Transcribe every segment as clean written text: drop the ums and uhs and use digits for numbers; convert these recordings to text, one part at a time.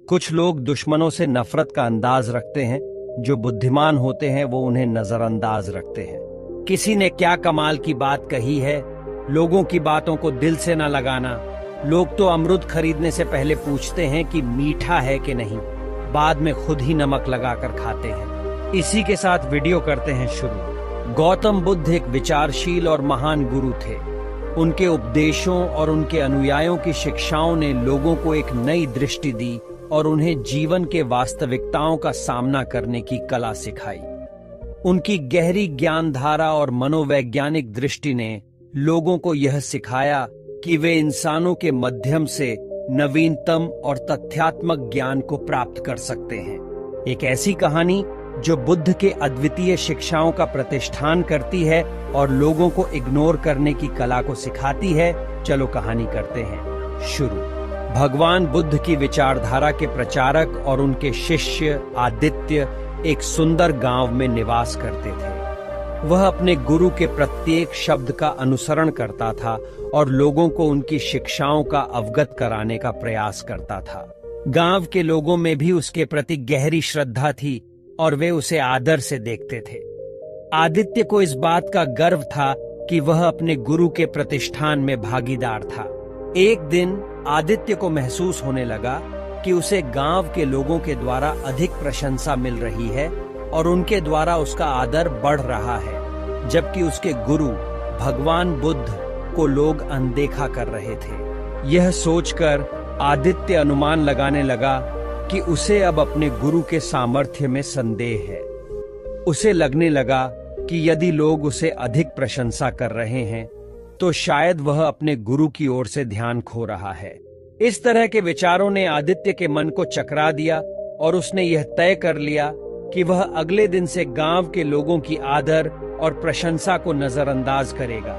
कुछ लोग दुश्मनों से नफरत का अंदाज रखते हैं, जो बुद्धिमान होते हैं वो उन्हें नजरअंदाज रखते हैं। किसी ने क्या कमाल की बात कही है, लोगों की बातों को दिल से न लगाना। लोग तो अमरूद खरीदने से पहले पूछते हैं कि मीठा है कि नहीं, बाद में खुद ही नमक लगाकर खाते हैं। इसी के साथ वीडियो करते हैं शुरू। गौतम बुद्ध एक विचारशील और महान गुरु थे। उनके उपदेशों और उनके अनुयायियों की शिक्षाओं ने लोगों को एक नई दृष्टि दी और उन्हें जीवन के वास्तविकताओं का सामना करने की कला सिखाई। उनकी गहरी ज्ञानधारा और मनोवैज्ञानिक दृष्टि ने लोगों को यह सिखाया कि वे इंसानों के माध्यम से नवीनतम और तथ्यात्मक ज्ञान को प्राप्त कर सकते हैं। एक ऐसी कहानी जो बुद्ध के अद्वितीय शिक्षाओं का प्रतिष्ठान करती है और लोगों को इग्नोर करने की कला को सिखाती है। चलो कहानी करते हैं शुरू। भगवान बुद्ध की विचारधारा के प्रचारक और उनके शिष्य आदित्य एक सुंदर गांव में निवास करते थे। वह अपने गुरु के प्रत्येक शब्द का अनुसरण करता था और लोगों को उनकी शिक्षाओं का अवगत कराने का प्रयास करता था। गांव के लोगों में भी उसके प्रति गहरी श्रद्धा थी और वे उसे आदर से देखते थे। आदित्य को इस बात का गर्व था कि वह अपने गुरु के प्रतिष्ठान में भागीदार था। एक दिन आदित्य को महसूस होने लगा कि उसे गांव के लोगों के द्वारा अधिक प्रशंसा मिल रही है और उनके द्वारा उसका आदर बढ़ रहा है, जबकि उसके गुरु भगवान बुद्ध को लोग अनदेखा कर रहे थे। यह सोचकर आदित्य अनुमान लगाने लगा कि उसे अब अपने गुरु के सामर्थ्य में संदेह है। उसे लगने लगा कि यदि लोग उसे अधिक प्रशंसा कर रहे हैं तो शायद वह अपने गुरु की ओर से ध्यान खो रहा है। इस तरह के विचारों ने आदित्य के मन को चकरा दिया और उसने यह तय कर लिया कि वह अगले दिन से गांव के लोगों की आदर और प्रशंसा को नजरअंदाज करेगा।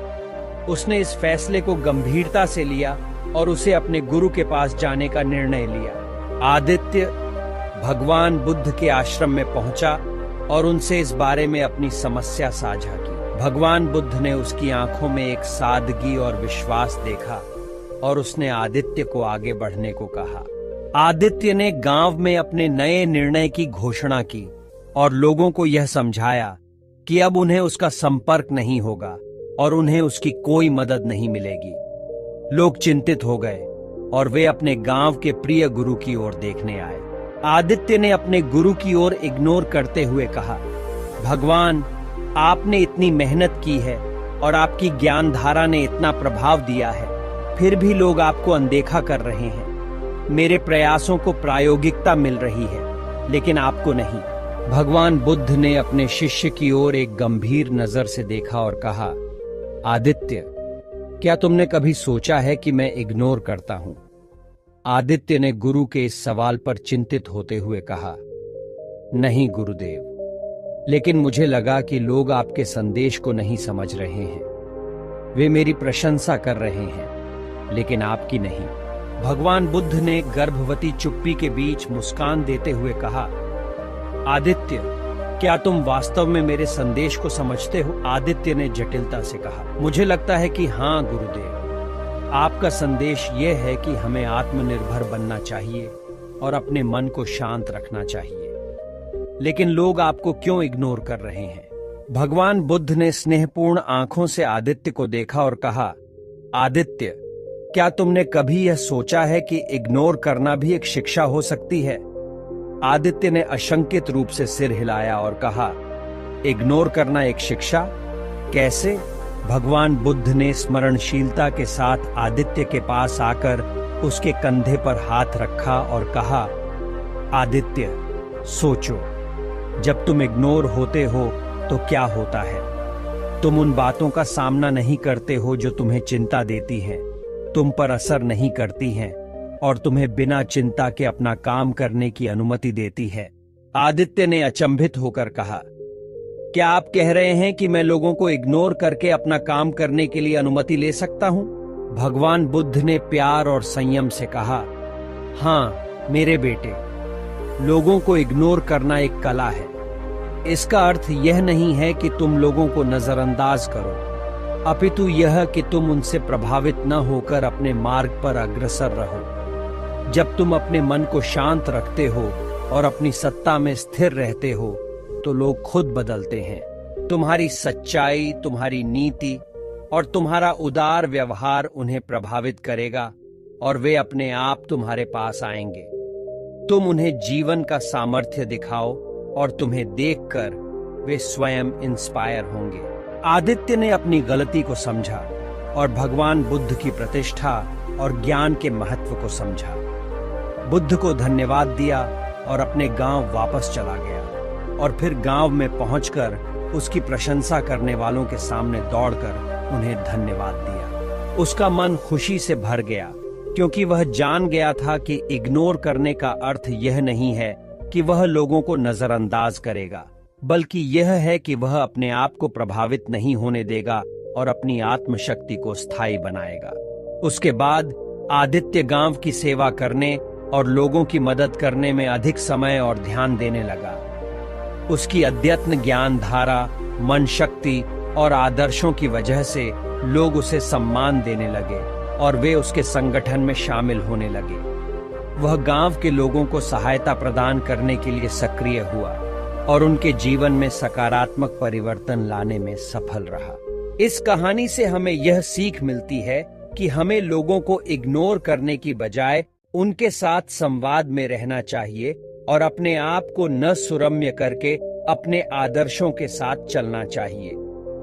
उसने इस फैसले को गंभीरता से लिया और उसे अपने गुरु के पास जाने का निर्णय लिया। आदित्य भगवान बुद्ध के आश्रम में पहुंचा और उनसे इस बारे में अपनी समस्या साझा की। भगवान बुद्ध ने उसकी आंखों में एक सादगी और विश्वास देखा और उसने आदित्य को आगे बढ़ने को कहा। आदित्य ने गांव में अपने नए निर्णय की घोषणा की और लोगों को यह समझाया कि अब उन्हें उसका संपर्क नहीं होगा और उन्हें उसकी कोई मदद नहीं मिलेगी। लोग चिंतित हो गए और वे अपने गांव के प्रिय गुरु की ओर देखने आए। आदित्य ने अपने गुरु की ओर इग्नोर करते हुए कहा, भगवान, आपने इतनी मेहनत की है और आपकी ज्ञानधारा ने इतना प्रभाव दिया है, फिर भी लोग आपको अनदेखा कर रहे हैं। मेरे प्रयासों को प्रायोगिकता मिल रही है, लेकिन आपको नहीं। भगवान बुद्ध ने अपने शिष्य की ओर एक गंभीर नजर से देखा और कहा, आदित्य, क्या तुमने कभी सोचा है कि मैं इग्नोर करता हूं? आदित्य ने गुरु के इस सवाल पर चिंतित होते हुए कहा, नहीं गुरुदेव, लेकिन मुझे लगा कि लोग आपके संदेश को नहीं समझ रहे हैं। वे मेरी प्रशंसा कर रहे हैं, लेकिन आपकी नहीं। भगवान बुद्ध ने गर्भवती चुप्पी के बीच मुस्कान देते हुए कहा, आदित्य, क्या तुम वास्तव में मेरे संदेश को समझते हो? आदित्य ने जटिलता से कहा, मुझे लगता है कि हाँ गुरुदेव, आपका संदेश यह है कि हमें आत्मनिर्भर बनना चाहिए और अपने मन को शांत रखना चाहिए, लेकिन लोग आपको क्यों इग्नोर कर रहे हैं? भगवान बुद्ध ने स्नेहपूर्ण आंखों से आदित्य को देखा और कहा, आदित्य, क्या तुमने कभी यह सोचा है कि इग्नोर करना भी एक शिक्षा हो सकती है? आदित्य ने अशंकित रूप से सिर हिलाया और कहा, इग्नोर करना एक शिक्षा? कैसे? भगवान बुद्ध ने स्मरणशीलता के साथ आदित्य के पास आकर उसके कंधे पर हाथ रखा और कहा, आदित्य, सोचो, जब तुम इग्नोर होते हो तो क्या होता है? तुम उन बातों का सामना नहीं करते हो जो तुम्हें चिंता देती हैं, तुम पर असर नहीं करती हैं और तुम्हें बिना चिंता के अपना काम करने की अनुमति देती है। आदित्य ने अचंभित होकर कहा, क्या आप कह रहे हैं कि मैं लोगों को इग्नोर करके अपना काम करने के लिए अनुमति ले सकता हूं? भगवान बुद्ध ने प्यार और संयम से कहा, हाँ मेरे बेटे, लोगों को इग्नोर करना एक कला है। इसका अर्थ यह नहीं है कि तुम लोगों को नजरअंदाज करो, अपितु यह कि तुम उनसे प्रभावित न होकर अपने मार्ग पर अग्रसर रहो। जब तुम अपने मन को शांत रखते हो और अपनी सत्ता में स्थिर रहते हो तो लोग खुद बदलते हैं। तुम्हारी सच्चाई, तुम्हारी नीति और तुम्हारा उदार व्यवहार उन्हें प्रभावित करेगा और वे अपने आप तुम्हारे पास आएंगे। तुम उन्हें जीवन का सामर्थ्य दिखाओ और तुम्हें देखकर वे स्वयं इंस्पायर होंगे। आदित्य ने अपनी गलती को समझा और भगवान बुद्ध की प्रतिष्ठा और ज्ञान के महत्व को समझा। बुद्ध को धन्यवाद दिया और अपने गांव वापस चला गया और फिर गांव में पहुंचकर उसकी प्रशंसा करने वालों के सामने दौड़कर उन्हें धन्यवाद दिया। उसका मन खुशी से भर गया क्योंकि वह जान गया था कि इग्नोर करने का अर्थ यह नहीं है कि वह लोगों को नजरअंदाज करेगा, बल्कि यह है कि वह अपने आप को प्रभावित नहीं होने देगा और अपनी आत्मशक्ति को स्थायी बनाएगा। उसके बाद आदित्य गांव की सेवा करने और लोगों की मदद करने में अधिक समय और ध्यान देने लगा। उसकी अद्यतन ज्ञान धारा, मन शक्ति और आदर्शों की वजह से लोग उसे सम्मान देने लगे और वे उसके संगठन में शामिल होने लगे। वह गांव के लोगों को सहायता प्रदान करने के लिए सक्रिय हुआ और उनके जीवन में सकारात्मक परिवर्तन लाने में सफल रहा। इस कहानी से हमें यह सीख मिलती है कि हमें लोगों को इग्नोर करने की बजाय उनके साथ संवाद में रहना चाहिए और अपने आप को न सुरम्य करके अपने आदर्शों के साथ चलना चाहिए।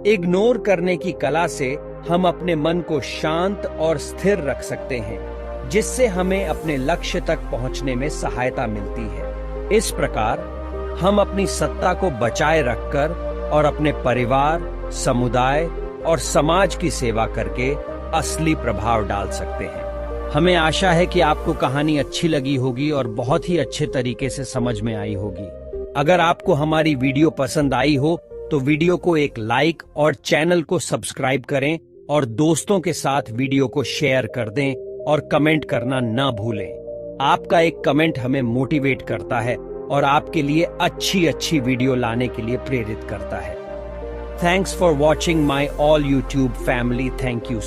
इग्नोर करने की कला से हम अपने मन को शांत और स्थिर रख सकते हैं, जिससे हमें अपने लक्ष्य तक पहुंचने में सहायता मिलती है। इस प्रकार हम अपनी सत्ता को बचाए रखकर और अपने परिवार, समुदाय और समाज की सेवा करके असली प्रभाव डाल सकते हैं। हमें आशा है कि आपको कहानी अच्छी लगी होगी और बहुत ही अच्छे तरीके से समझ में आई होगी। अगर आपको हमारी वीडियो पसंद आई हो तो वीडियो को एक लाइक और चैनल को सब्सक्राइब करें और दोस्तों के साथ वीडियो को शेयर कर दें और कमेंट करना न भूलें। आपका एक कमेंट हमें मोटिवेट करता है और आपके लिए अच्छी वीडियो लाने के लिए प्रेरित करता है। Thanks for watching my all YouTube family. Thank you.